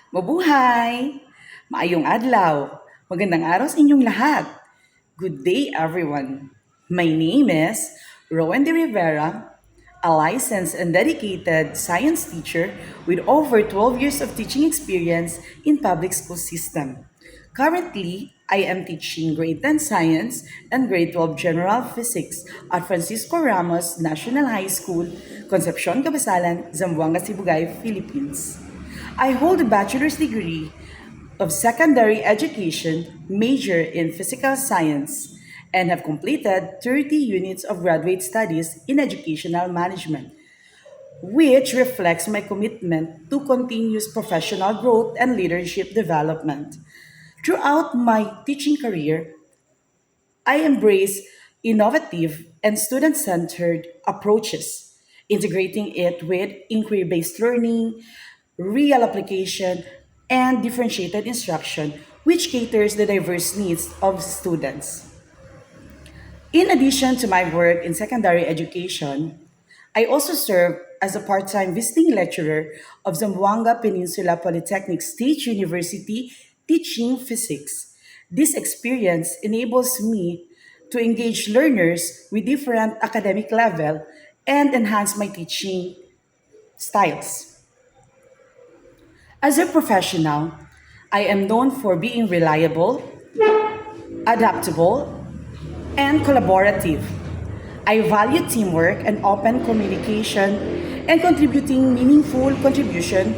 Mabuhay! Maayong adlaw! Magandang araw sa inyong lahat! Good day, everyone! My name is Rowan de Rivera, a licensed and dedicated science teacher with over 12 years of teaching experience in public school system. Currently, I am teaching grade 10 science and grade 12 general physics at Francisco Ramos National High School, Concepcion, Cabasalan, Zamboanga, Sibugay, Philippines. I hold a bachelor's degree of secondary education, major in physical science, and have completed 30 units of graduate studies in educational management, which reflects my commitment to continuous professional growth and leadership development. Throughout my teaching career, I embrace innovative and student centered approaches, integrating it with inquiry based learning, real application, and differentiated instruction, which caters the diverse needs of students. In addition to my work in secondary education, I also serve as a part time visiting lecturer of Zamboanga Peninsula Polytechnic State University teaching physics. This experience enables me to engage learners with different academic level and enhance my teaching styles. As a professional, I am known for being reliable, adaptable, and collaborative. I value teamwork and open communication and contributing meaningful contribution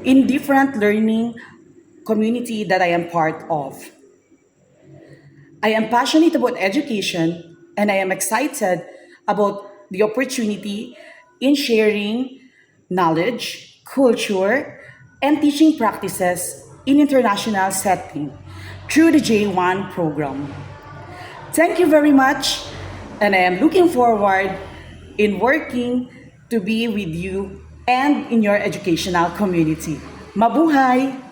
in different learning community that I am part of. I am passionate about education and I am excited about the opportunity in sharing knowledge, culture, and teaching practices in international setting through the J1 program. Thank you very much, and I am looking forward in working to be with you and in your educational community. Mabuhay!